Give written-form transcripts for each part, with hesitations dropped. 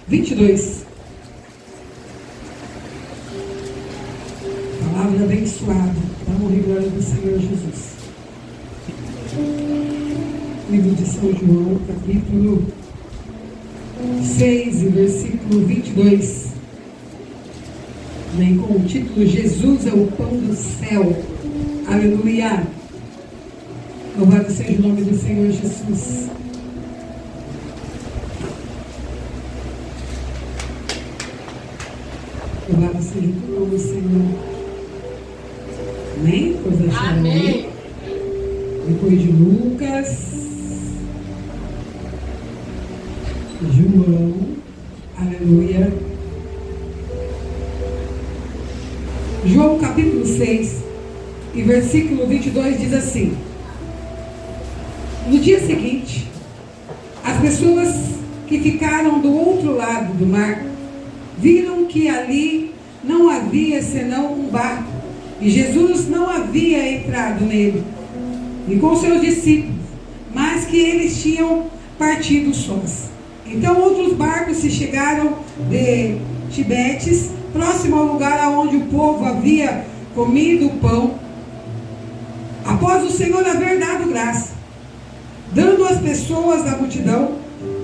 22. Palavra abençoada. Dá honra e glória do Senhor Jesus. Livro de São João, capítulo 6, versículo 22. Amém? Com o título Jesus é o pão do céu. Aleluia. Louvado seja o nome do Senhor Jesus. Louvado seja o nome do Senhor. Amém? Coisa achada aí. Depois de Lucas, João, aleluia. João capítulo 6 e versículo 22 diz assim: no dia seguinte, as pessoas que ficaram do outro lado do mar viram que ali não havia senão um barco e Jesus não havia entrado nele e com seus discípulos, mas que eles tinham partido sós. Então outros barcos se chegaram de Tibetes, próximo ao lugar aonde o povo havia comido o pão, após o Senhor haver dado graça. Dando as pessoas da multidão,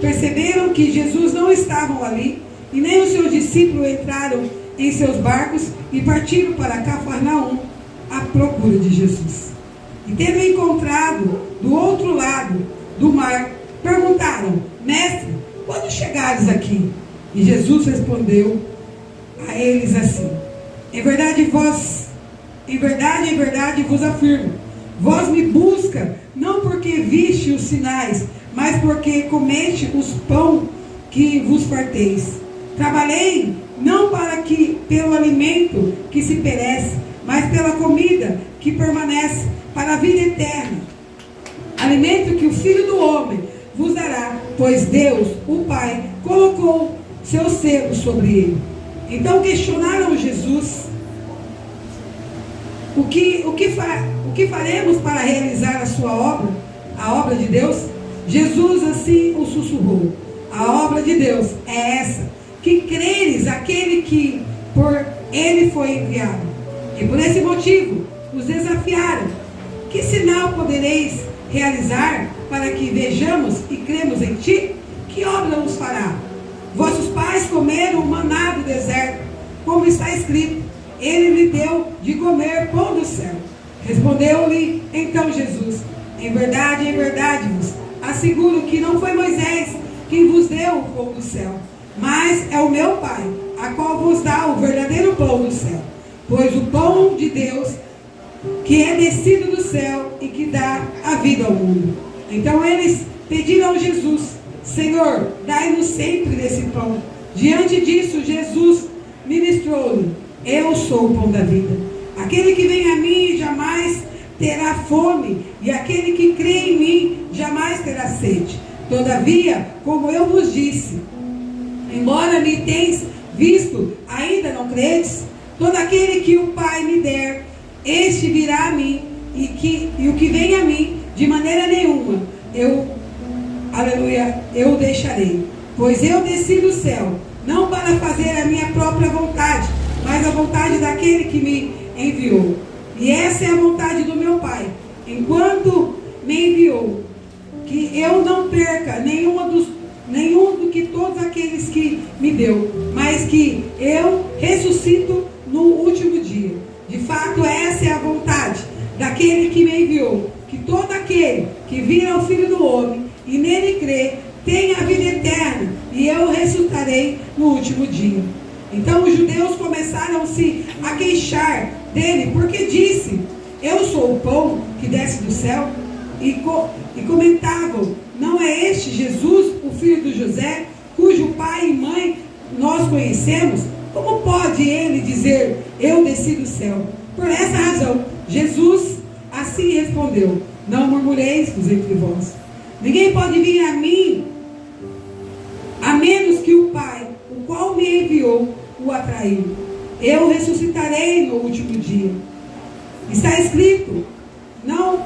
perceberam que Jesus não estava ali, e nem os seus discípulos entraram em seus barcos e partiram para Cafarnaum à procura de Jesus. E tendo encontrado do outro lado do mar, perguntaram: Mestre, quando chegares aqui? E Jesus respondeu a eles assim: em verdade vos afirmo, vós me busca não porque viste os sinais, mas porque comeste os pão que vos farteis. Trabalhei não para que pelo alimento que se perece, mas pela comida que permanece para a vida eterna, alimento que o Filho do Homem vos dará, pois Deus, o Pai, colocou seu selo sobre ele. Então questionaram Jesus: o que faremos para realizar a sua obra, a obra de Deus? Jesus assim o sussurrou: a obra de Deus é essa, que creres aquele que por ele foi enviado. E por esse motivo os desafiaram: que sinal podereis realizar para que vejamos e cremos em ti? Que obra os fará? Vossos pais comeram o maná do deserto, como está escrito: ele lhe deu de comer pão do céu. Respondeu-lhe então Jesus: em verdade vos asseguro que não foi Moisés quem vos deu o pão do céu, mas é o meu Pai, a qual vos dá o verdadeiro pão do céu. Pois o pão de Deus, que é descido do céu e que dá a vida ao mundo. Então eles pediram a Jesus: Senhor, dai-nos sempre desse pão. Diante disso, Jesus ministrou-lhe: eu sou o pão da vida. Aquele que vem a mim jamais terá fome, e aquele que crê em mim jamais terá sede. Todavia, como eu vos disse, embora me tenhas visto, ainda não credes? Todo aquele que o Pai me der, este virá a mim, e o que vem a mim, de maneira nenhuma, eu deixarei. Pois eu desci do céu, não para fazer a minha própria vontade, mas a vontade daquele que me enviou. E essa é a vontade do meu Pai, enquanto me enviou, que eu não perca nenhum do que todos aqueles que me deu, mas que eu ressuscito no último dia. De fato, essa é a vontade daquele que me enviou, que todo aquele que vir ao Filho do Homem e nele crê, tenha a vida eterna, e eu ressuscitarei no último dia. Então os judeus começaram-se a queixar dele, porque disse: eu sou o pão que desce do céu. E comentavam: não é este Jesus, o filho de José, cujo pai e mãe nós conhecemos? Como pode ele dizer: eu desci do céu? Por essa razão, Jesus assim respondeu: não murmureis entre vós. Ninguém pode vir a mim, a menos que o Pai, o qual me enviou, o atraiu. Eu ressuscitarei no último dia. Está escrito: não,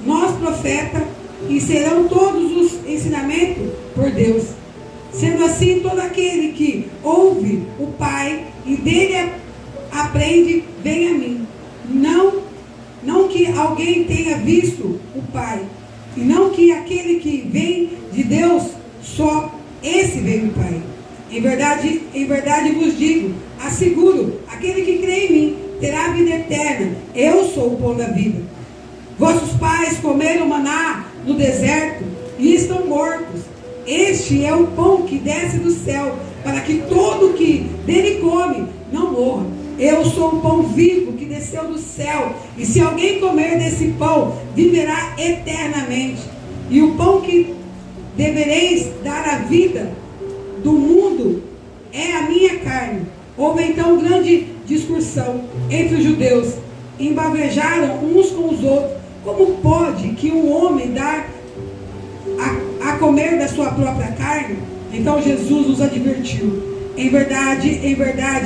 nós profeta, e serão todos os ensinamentos por Deus. Sendo assim, todo aquele que ouve o Pai e dele aprende, vem a mim. Não que alguém tenha visto o Pai, e não que aquele que vem de Deus, só esse vem do Pai. Em verdade vos digo, asseguro, aquele que crê em mim terá a vida eterna. Eu sou o pão da vida. Vossos pais comeram maná no deserto e estão mortos. Este é o pão que desce do céu, para que todo que dele come não morra. Eu sou o pão vivo que desceu do céu, e se alguém comer desse pão, viverá eternamente. E o pão que devereis dar à vida do mundo é a minha carne. Houve então grande discussão entre os judeus, embavejaram uns com os outros. Como pode que um homem dar a comer da sua própria carne? Então Jesus os advertiu: em verdade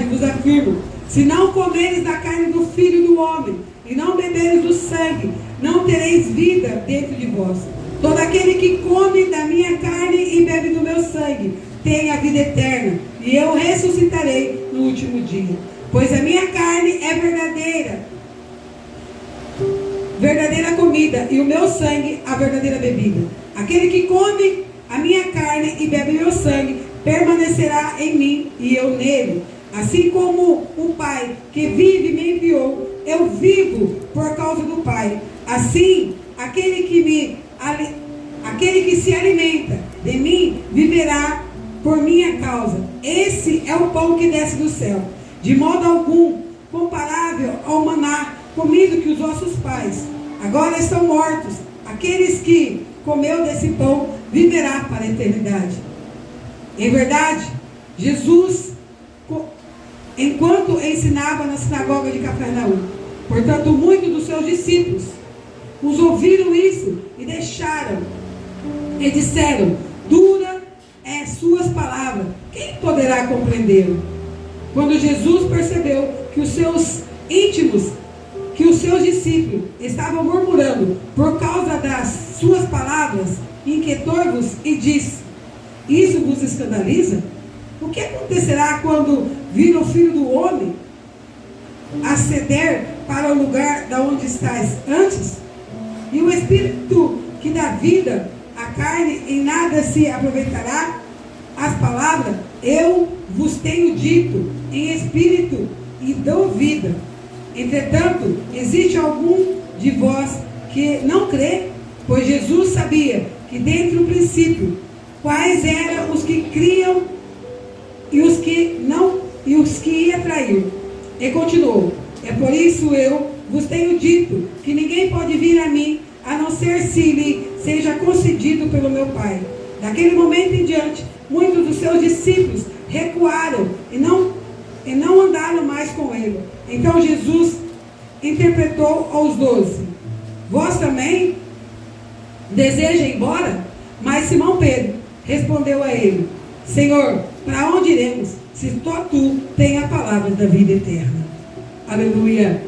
vos afirmo, se não comeres da carne do Filho do Homem e não beberes do sangue, não tereis vida dentro de vós. Todo aquele que come da minha carne e bebe do meu sangue tem a vida eterna, e eu ressuscitarei no último dia. Pois a minha carne é verdadeira comida, e o meu sangue a verdadeira bebida. Aquele que come a minha carne e bebe meu sangue permanecerá em mim e eu nele. Assim como o Pai que vive me enviou, eu vivo por causa do Pai. Assim, aquele que se alimenta de mim viverá por minha causa. Esse é o pão que desce do céu, de modo algum comparável ao maná comido que os vossos pais agora estão mortos. Aqueles que comeu desse pão viverá para a eternidade. Em verdade, Jesus, enquanto ensinava na sinagoga de Cafarnaum, portanto, muitos dos seus discípulos os ouviram isso e deixaram, e disseram: dura é suas palavras, quem poderá compreendê-lo? Quando Jesus percebeu que os seus discípulos estavam murmurando por causa das suas palavras, inquietou-vos e disse: isso vos escandaliza? O que acontecerá quando vir o Filho do Homem ascender para o lugar da onde estáis antes? E o Espírito que dá vida, a carne em nada se aproveitará? As palavras, eu vos tenho dito, em espírito e dou vida. Entretanto, existe algum de vós que não crê? Pois Jesus sabia que desde o princípio quais eram os que criam e os que não, e os que ia trair. E continuou: é por isso eu vos tenho dito que ninguém pode vir a mim, a não ser se lhe seja concedido pelo meu Pai. Daquele momento em diante, muitos dos seus discípulos recuaram e não andaram mais com ele. Então Jesus interpretou aos 12: vós também deseja ir embora? Mas Simão Pedro respondeu a ele: Senhor, para onde iremos, se só tu tens a palavra da vida eterna? Aleluia.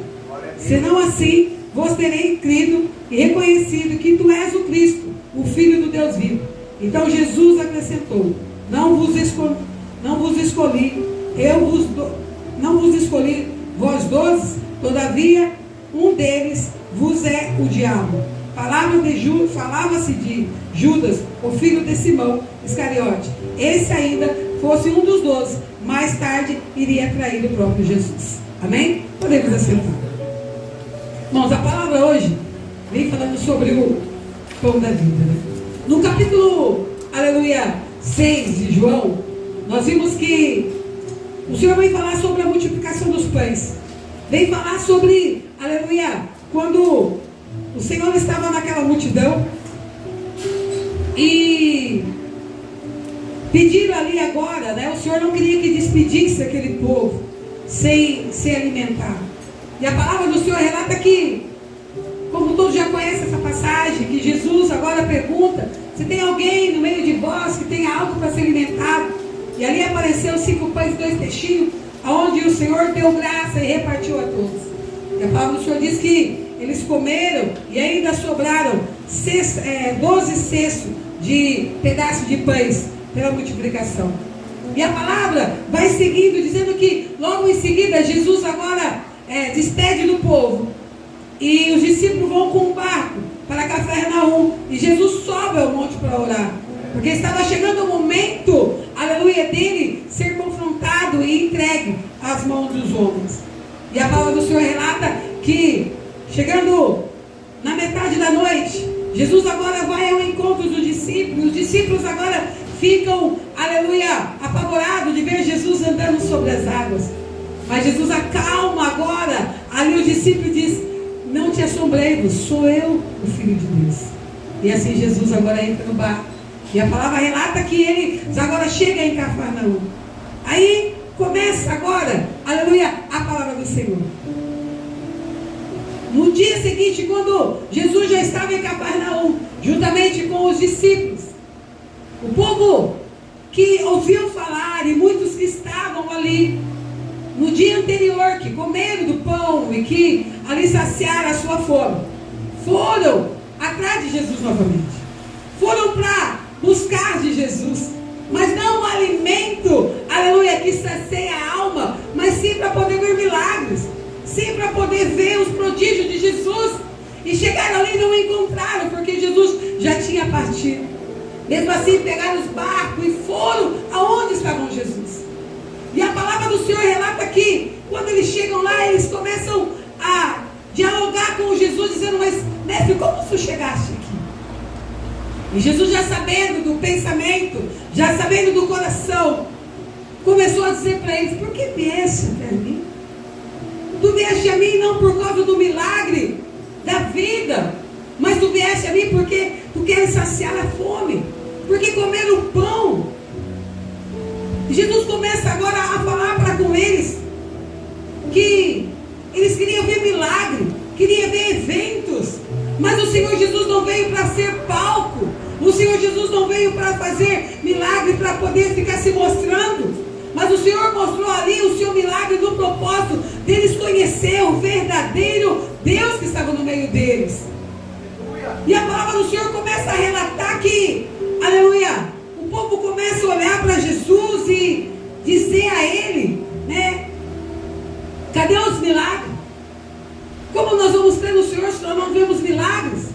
Senão assim, vos terei crido e reconhecido que tu és o Cristo, o Filho do Deus vivo. Então Jesus acrescentou: não vos escolhi vós 12, todavia um deles vos é o diabo. Falava-se de Judas, o filho de Simão Iscariote. Esse ainda fosse um dos 12, mais tarde iria trair o próprio Jesus. Amém? Podemos assentar. Irmãos, a palavra hoje vem falando sobre o pão da vida, né? No capítulo, aleluia, 6 de João, nós vimos que o Senhor vem falar sobre a multiplicação dos pães. Vem falar sobre, aleluia, quando o Senhor estava naquela multidão e pediram ali agora, né? O Senhor não queria que despedisse aquele povo sem se alimentar. E a palavra do Senhor relata que, como todos já conhecem essa passagem, que Jesus agora pergunta se tem alguém no meio de vós que tenha algo para ser alimentado. E ali apareceu 5 pães e 2 peixinhos, aonde o Senhor deu graça e repartiu a todos. E a palavra do Senhor diz que eles comeram e ainda sobraram 12 cestos de pedaços de pães. pela multiplicação. E a palavra vai seguindo, dizendo que logo em seguida Jesus agora despede do povo. E os discípulos vão com um barco para Cafarnaum. E Jesus sobe ao monte para orar. Porque estava chegando o momento, aleluia, dele ser confrontado e entregue às mãos dos homens. E a palavra do Senhor relata que, chegando na metade da noite, Jesus agora vai ao encontro dos discípulos. Os discípulos agora ficam, aleluia, apavorados de ver Jesus andando sobre as águas. Mas Jesus acalma agora. Ali o discípulo diz: não te assombrei-vos, sou eu o Filho de Deus. E assim Jesus agora entra no barco. E a palavra relata que ele agora chega em Cafarnaum. Aí começa agora, aleluia, a palavra do Senhor. No dia seguinte, quando Jesus já estava em Cafarnaum, juntamente com os discípulos, o povo que ouviu falar e muitos que estavam ali no dia anterior, que comeram do pão e que ali saciaram a sua fome, foram atrás de Jesus novamente. Foram para buscar de Jesus, mas não o alimento, aleluia, que sacia a alma, mas sim para poder ver milagres, sim para poder ver os prodígios de Jesus. E chegaram ali e não encontraram, porque Jesus já tinha partido. Mesmo assim pegaram os barcos e foram aonde estavam Jesus. E a palavra do Senhor relata que quando eles chegam lá, eles começam a dialogar com Jesus, dizendo: mas mestre, como tu chegaste aqui? E Jesus, já sabendo do pensamento, já sabendo do coração, começou a dizer para eles: por que vieste até mim? Tu vieste a mim não por causa do milagre da vida, mas tu vieste a mim porque tu queres saciar a fome, porque comeram o pão. E Jesus começa agora a falar para com eles que eles queriam ver milagre, queriam ver eventos, mas o Senhor Jesus não veio para ser palco. O Senhor Jesus não veio para fazer milagre, para poder ficar se mostrando. Mas o Senhor mostrou ali o seu milagre no propósito deles conhecer o verdadeiro Deus que estava no meio deles. E a palavra do Senhor começa a relatar que, aleluia, o povo começa a olhar para Jesus e dizer a ele, né: cadê os milagres? Como nós vamos crer no Senhor se nós não vemos milagres?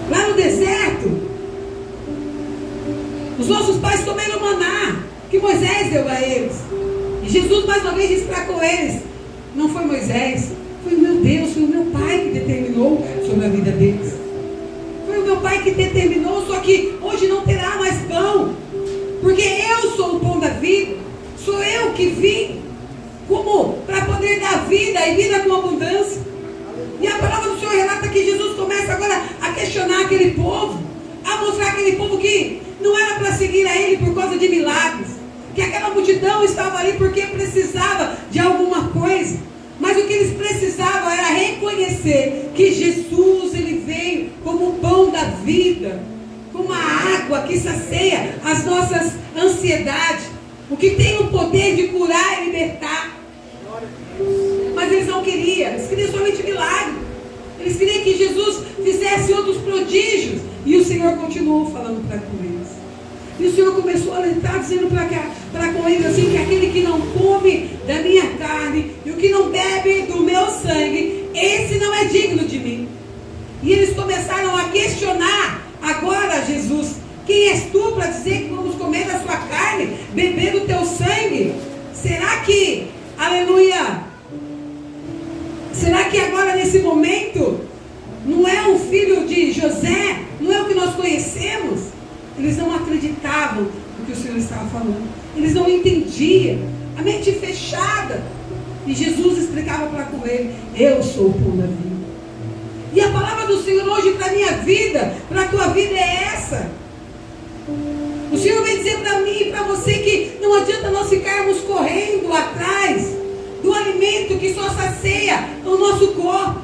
Lá no deserto, os nossos pais comeram maná que Moisés deu a eles. E Jesus mais uma vez disse para com eles: não foi Moisés, foi o meu Deus, foi o meu Pai que determinou sobre a vida deles. Foi o meu Pai que determinou, só que hoje não terá mais pão, porque eu sou o pão da vida. Sou eu que vim como para poder dar vida e vida com abundância. E a palavra do Senhor relata que Jesus começa agora a questionar aquele povo, a mostrar aquele povo que não era para seguir a ele por causa de milagres, que aquela multidão estava ali porque precisava de alguma coisa, mas o que eles precisavam era reconhecer que Jesus, ele veio como o pão da vida, como a água que sacia as nossas ansiedades, o que tem o poder de curar e libertar. Mas eles não queriam, eles queriam somente milagre. Eles queriam que Jesus fizesse outros prodígios. E o Senhor continuou falando para com eles. E o Senhor começou a alertar, dizendo para com eles assim: que aquele que não come da minha carne e o que não bebe do meu sangue, esse não é digno de mim. E eles começaram a questionar agora Jesus: quem és tu para dizer que vamos comer da sua carne, beber do teu sangue? Será que, aleluia, será que agora nesse momento não é o filho de José? Não é o que nós conhecemos? Eles não acreditavam no que o Senhor estava falando. Eles não entendiam. A mente fechada. E Jesus explicava para com ele: eu sou o pão da vida. E a palavra do Senhor hoje para a minha vida, para a tua vida é essa. O Senhor vem dizer para mim e para você que não adianta nós ficarmos correndo atrás do alimento que só sacia o nosso corpo.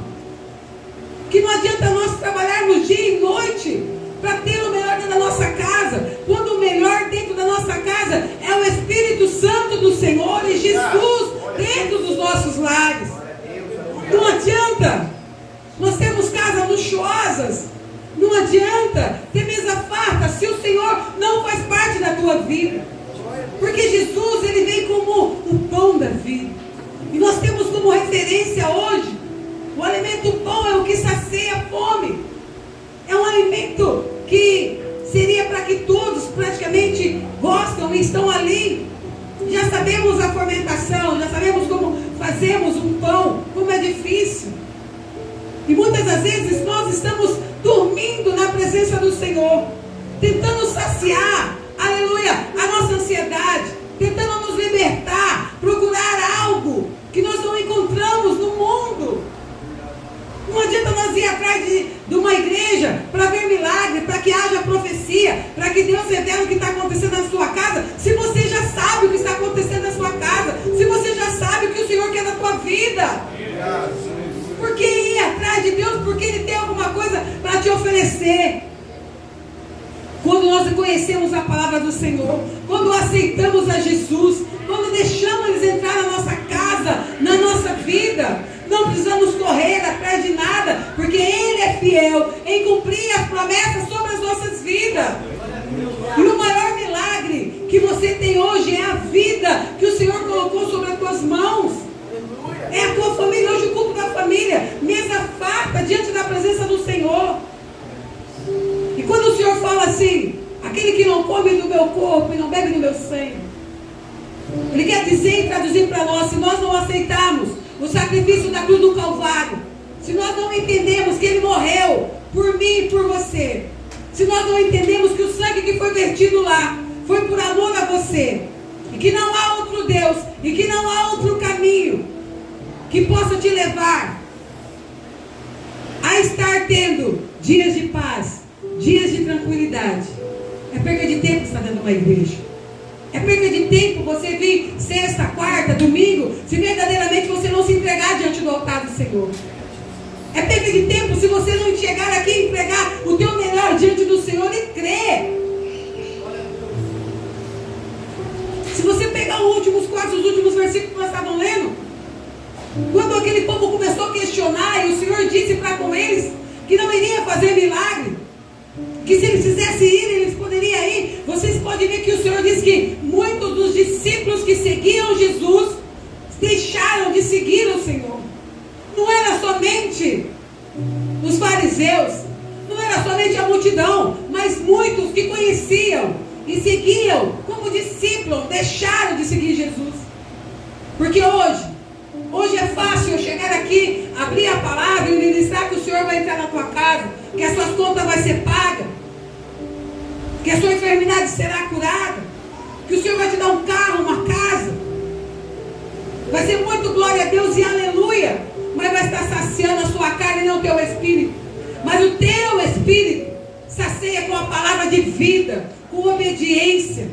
Que não adianta nós trabalharmos dia e noite para ter o melhor dentro da nossa casa, quando o melhor dentro da nossa casa é o Espírito Santo do Senhor e Jesus dentro dos nossos lares. Não adianta nós termos casas luxuosas, não adianta ter mesa farta, se o Senhor não faz parte da tua vida. Porque Jesus, ele vem como o pão da vida. E nós temos como referência hoje, o alimento pão é o que sacia a fome. É um alimento que seria para que todos praticamente gostam e estão ali. Já sabemos a fermentação, já sabemos como fazemos um pão, como é difícil. E muitas das vezes nós estamos dormindo na presença do Senhor, tentando saciar, aleluia, a nossa ansiedade, tentando nos libertar, procurar algo que nós não encontramos no mundo. Não adianta nós ir atrás de uma igreja para ver milagre, para que haja profecia, para que Deus revele o que está acontecendo na sua casa, se você já sabe o que está acontecendo na sua casa, se você já sabe o que o Senhor quer na tua vida. Por que ir atrás de Deus? Porque Ele tem alguma coisa para te oferecer. Quando nós conhecemos a palavra do Senhor, quando aceitamos a Jesus, quando deixamos eles entrar na nossa casa, na nossa vida, não precisamos correr atrás de nada, porque Ele é fiel em cumprir as promessas sobre as nossas vidas. E o maior milagre que você tem hoje é a vida que o Senhor colocou sobre as tuas mãos. É a tua família, hoje o culto da família, mesa farta diante da presença do Senhor. E quando o Senhor fala assim, aquele que não come do meu corpo e não bebe do meu sangue, Ele quer dizer e traduzir para nós, se nós não aceitarmos o sacrifício da cruz do Calvário, se nós não entendemos que Ele morreu por mim e por você, se nós não entendemos que o sangue que foi vertido lá foi por amor a você, e que não há outro Deus, e que não há outro caminho que possa te levar a estar tendo dias de paz, dias de tranquilidade, é perda de tempo estar dentro de uma igreja. É perda de tempo você vir sexta, quarta, domingo, se verdadeiramente você não se entregar diante do altar do Senhor. É perda de tempo se você não chegar aqui e entregar o teu melhor diante do Senhor e crer. Se você pegar os últimos versículos que nós estávamos lendo, quando aquele povo começou a questionar e o Senhor disse para com eles que não iria fazer milagre, que se eles quisessem ir, eles poderiam ir. Vocês podem ver que o Senhor diz que muitos dos discípulos que seguiam Jesus deixaram de seguir o Senhor. Não era somente os fariseus, não era somente a multidão, mas muitos que conheciam e seguiam como discípulos deixaram de seguir Jesus. Porque hoje é fácil eu chegar aqui, abrir a palavra e ministrar que o Senhor vai entrar na tua casa, que as suas contas vão ser pagas, que a sua enfermidade será curada, que o Senhor vai te dar um carro, uma casa. Vai ser muito glória a Deus e aleluia, mas vai estar saciando a sua carne e não o teu espírito. Mas o teu espírito sacia com a palavra de vida, com obediência.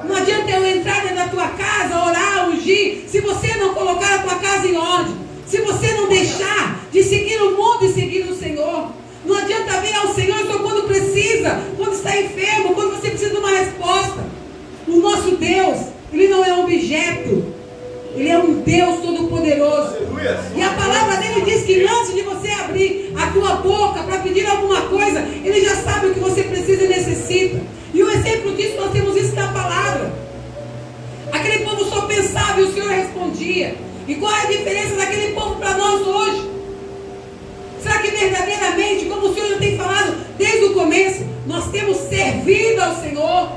Não adianta eu entrar dentro da tua casa, orar, ungir, se você não colocar a tua casa em ordem, se você não deixar de seguir o mundo e seguir o Senhor. Não adianta vir ao Senhor só quando precisa, quando está enfermo, quando você precisa de uma resposta. O nosso Deus, Ele não é um objeto, Ele é um Deus todo-poderoso. E a palavra dele diz que antes de você abrir a tua boca para pedir alguma coisa, Ele já sabe o que você precisa e necessita. E o exemplo disso nós temos isso na palavra. Aquele povo só pensava e o Senhor respondia. E qual é a diferença daquele povo para nós hoje? Será que verdadeiramente, como o Senhor já tem falado desde o começo, nós temos servido ao Senhor?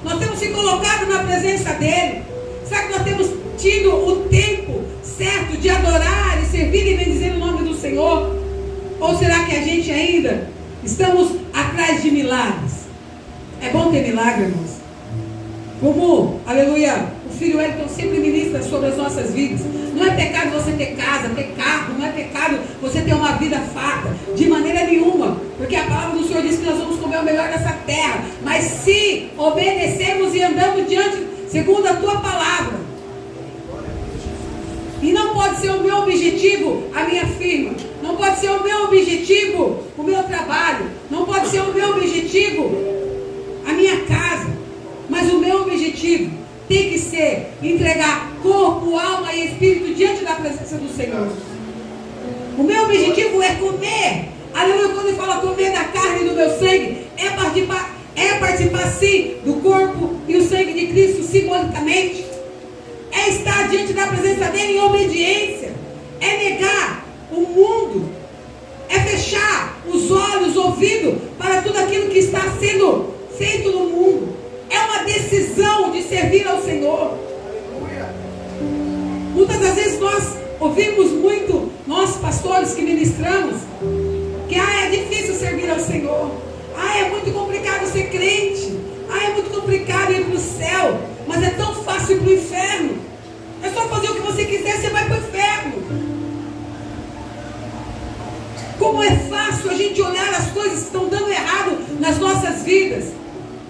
Nós temos se colocado na presença dEle? Será que nós temos tido o tempo certo de adorar e servir e bendizer o nome do Senhor? Ou será que a gente ainda estamos atrás de milagres? É bom ter milagre, irmãos. Como, aleluia, o filho Wellington sempre ministra sobre as nossas vidas. Não é pecado você ter casa, ter carro, não é pecado você ter uma vida farta, de maneira nenhuma, porque a palavra do Senhor diz que nós vamos comer o melhor dessa terra, mas se obedecemos e andamos diante, segundo a tua palavra. E não pode ser o meu objetivo a minha firma, não pode ser o meu objetivo o meu trabalho, não pode ser o meu objetivo a minha casa, mas o meu objetivo tem que ser entregar corpo, alma e espírito diante da presença do Senhor. O meu objetivo é comer. Aleluia, quando ele fala comer da carne e do meu sangue, é É participar sim do corpo e o sangue de Cristo simbolicamente. É estar diante da presença dele em obediência. É negar o mundo. É fechar os olhos, o ouvido para tudo aquilo que está sendo feito no mundo. É uma decisão de servir ao Senhor. Muitas das vezes nós ouvimos muito, nós pastores que ministramos, que é difícil servir ao Senhor. É muito complicado ser crente. É muito complicado ir para o céu. Mas é tão fácil ir para o inferno. É só fazer o que você quiser, você vai para o inferno. Como é fácil a gente olhar as coisas que estão dando errado nas nossas vidas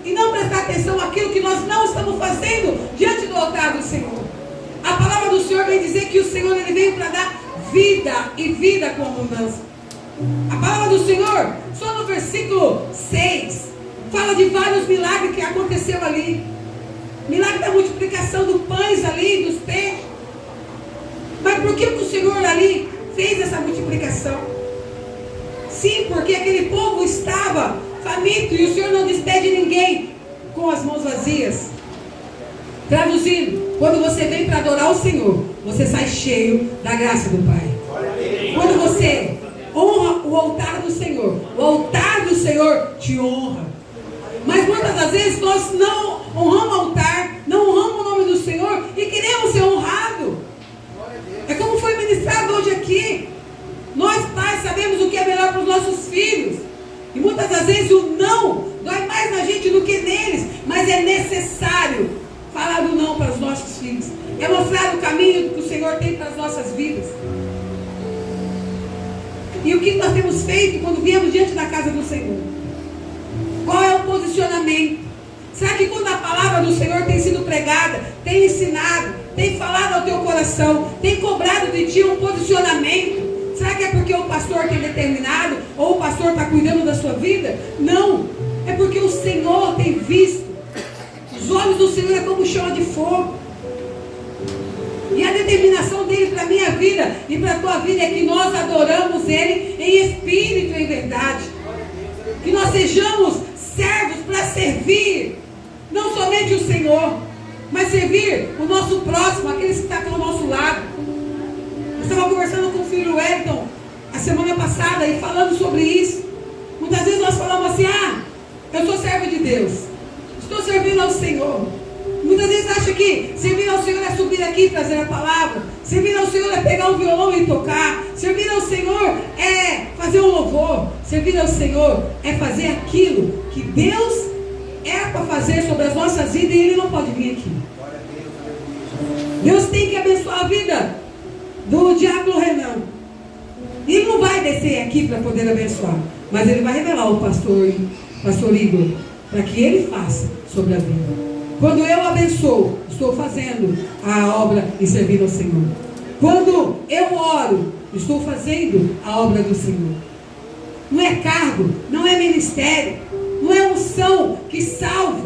e não prestar atenção àquilo que nós não estamos fazendo diante do altar do Senhor. A palavra do Senhor vem dizer que o Senhor ele veio para dar vida e vida com abundância. A palavra do Senhor, só no versículo 6, fala de vários milagres que aconteceu ali. Milagre da multiplicação dos pães ali, dos peixes. Mas por que o Senhor ali fez essa multiplicação? Sim, porque aquele povo estava faminto e o Senhor não despede ninguém com as mãos vazias. Traduzindo, quando você vem para adorar o Senhor, você sai cheio da graça do Pai. Quando você honra o altar do Senhor, o altar do Senhor te honra. Mas muitas das vezes nós não honramos o altar, não honramos o nome do Senhor e queremos ser honrados. É como foi ministrado hoje aqui. Nós pais sabemos o que é melhor para os nossos filhos. E muitas das vezes o não dói mais na gente do que neles. Mas é necessário falar do não para os nossos filhos. É mostrar o caminho que o Senhor tem para as nossas vidas. E o que nós temos feito quando viemos diante da casa do Senhor? Qual é o posicionamento? Será que quando a palavra do Senhor tem sido pregada, tem ensinado, tem falado ao teu coração, tem cobrado de ti um posicionamento? Será que é porque o pastor tem determinado, ou o pastor está cuidando da sua vida? Não, é porque o Senhor tem visto. Os olhos do Senhor é como chama de fogo. E a determinação dele para a minha vida e para a tua vida é que nós adoramos ele em espírito e em verdade. Que nós sejamos servos para servir, não somente o Senhor, mas servir o nosso próximo, aqueles que estão ao nosso lado. Eu estava conversando com o filho Wellington a semana passada e falando sobre isso. Muitas vezes nós falamos assim: eu sou servo de Deus, estou servindo ao Senhor. Muitas vezes acha que servir ao Senhor é subir aqui e trazer a palavra. Servir ao Senhor é pegar um violão e tocar. Servir ao Senhor é fazer um louvor. Servir ao Senhor é fazer aquilo que Deus é para fazer sobre as nossas vidas e Ele não pode vir aqui. Deus tem que abençoar a vida do diácono Renan. Ele não vai descer aqui para poder abençoar, mas Ele vai revelar o pastor Igor, para que ele faça sobre a vida. Quando eu abençoo, estou fazendo a obra e servindo ao Senhor. Quando eu oro, estou fazendo a obra do Senhor. Não é cargo, não é ministério, não é unção que salva.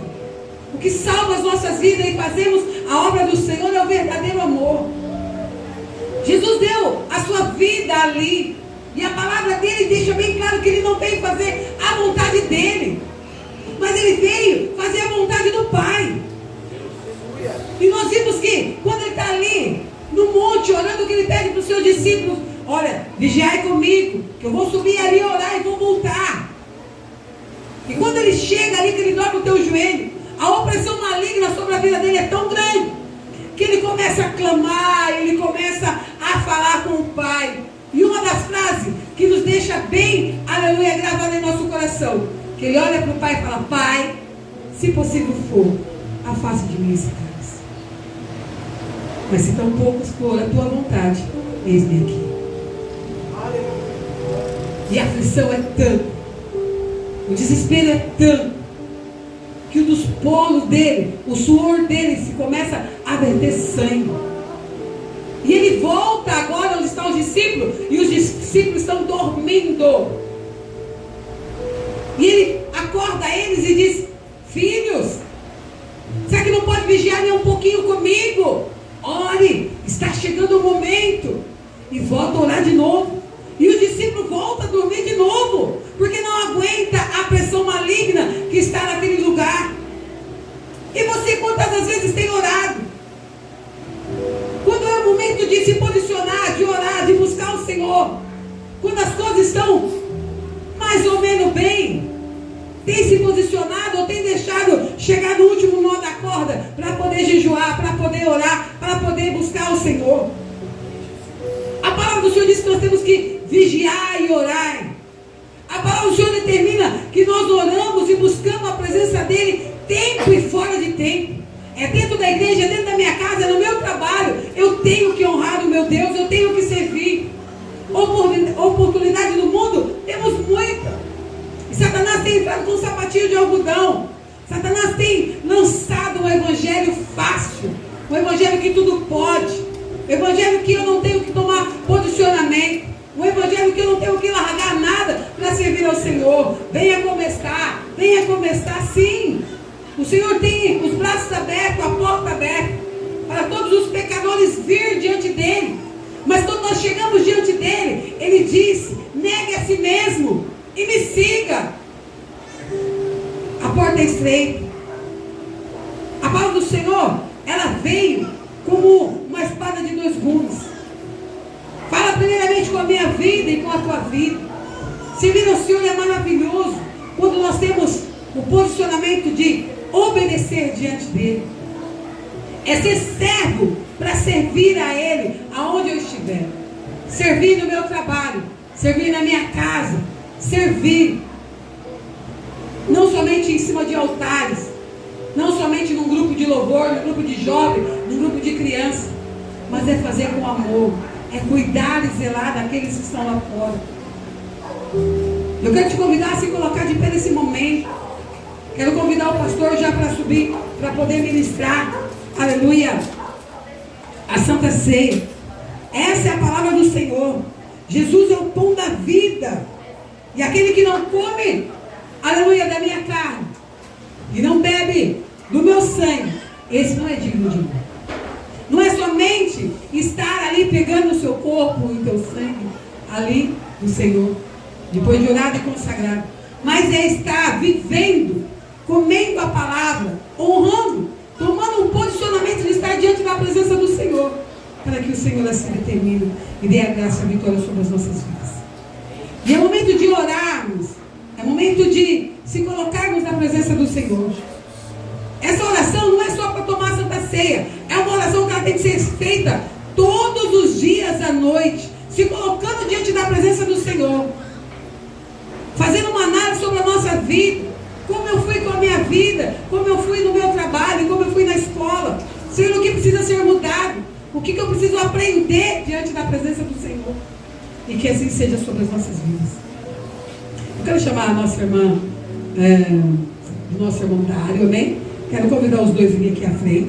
O que salva as nossas vidas e fazemos a obra do Senhor é o verdadeiro amor. Jesus deu a sua vida ali. E a palavra dele deixa bem claro que ele não veio fazer a vontade dele, mas ele veio fazer a vontade do Pai. E nós vimos que quando ele está ali no monte orando, que ele pede para os seus discípulos: olha, vigiai comigo, que eu vou subir ali orar e vou voltar. E quando ele chega ali, que ele dobra o teu joelho, a opressão maligna sobre a vida dele é tão grande que ele começa a clamar, ele começa a falar com o Pai. E uma das frases que nos deixa bem, aleluia, gravada em nosso coração, que ele olha para o Pai e fala: Pai, se possível for, afaste de mim esse cálice. Mas se tão poucos for a tua vontade, eis-me aqui. E a aflição é tanto, o desespero é tanto, que um dos polos dele, o suor dele, se começa a verter sangue. E ele volta agora onde estão os discípulos, e os discípulos estão dormindo. E ele acorda eles e diz: filhos, será que não pode vigiar nem um pouquinho comigo? Ore, está chegando o momento. E volta a orar de novo. E os discípulos voltam a dormir de novo, porque não aguenta a pressão opressão maligna que está naquele lugar. E você quantas das vezes tem orado? Quando é o momento de se posicionar, de orar, de buscar o Senhor, quando as coisas estão mais ou menos bem, tem se posicionado ou tem deixado chegar no último nó da corda para poder jejuar, para poder orar, para poder buscar o Senhor? A palavra do Senhor diz que nós temos que vigiar e orar. A palavra do Senhor determina que nós oramos e buscamos a presença dEle tempo e fora de tempo. É dentro da igreja, é dentro da minha casa, é no meu trabalho. Eu tenho que honrar o meu Deus, eu tenho que servir. Oportunidade no mundo, temos muita. E Satanás tem entrado com um sapatinho de algodão. Satanás tem lançado um evangelho fácil, um evangelho que tudo pode, um evangelho que eu não tenho que tomar posicionamento, um evangelho que eu não tenho que largar nada para servir ao Senhor. Venha começar sim. O Senhor tem os braços abertos, a porta aberta, para todos os pecadores vir diante dEle. Mas quando nós chegamos diante dEle, Ele disse: negue a si mesmo e me siga. A porta é estreita. A palavra do Senhor, ela veio como uma espada de dois gumes. Fala primeiramente com a minha vida e com a tua vida. Servir ao Senhor é maravilhoso quando nós temos o posicionamento de obedecer diante dEle. É ser servo para servir a Ele aonde eu estiver. Servir no meu trabalho, servir na minha casa, servir não somente em cima de altares, não somente num grupo de louvor, num grupo de jovens, num grupo de crianças, mas é fazer com amor, é cuidar e zelar daqueles que estão lá fora. Eu quero te convidar a se colocar de pé nesse momento. Quero convidar o pastor já para subir, para poder ministrar, aleluia, a Santa Ceia. Essa é a palavra do Senhor. Jesus é o pão da vida. E aquele que não come, aleluia, da minha carne, e não bebe do meu sangue, esse não é digno de mim. Não é somente estar ali pegando o seu corpo e o teu sangue, ali do Senhor, depois de orado e consagrado, mas é estar vivendo, comendo a palavra, honrando, tomando um posicionamento de estar diante da presença do Senhor, para que o Senhor assim determine e dê a graça e a vitória sobre as nossas vidas. E é momento de orarmos, é momento de se colocarmos na presença do Senhor. Essa oração não é só para tomar a Santa Ceia, é uma oração que ela tem que ser feita todos os dias à noite, se colocando diante da presença do Senhor, fazendo uma análise sobre a nossa vida, como eu fui com a minha vida, como eu fui no meu trabalho, como eu fui na escola, Senhor, o que precisa ser mudado, o que eu preciso aprender diante da presença do Senhor, e que assim seja sobre as nossas vidas. Eu quero chamar a nossa irmã, do nosso irmão Dário, amém? Quero convidar os dois a vir aqui à frente.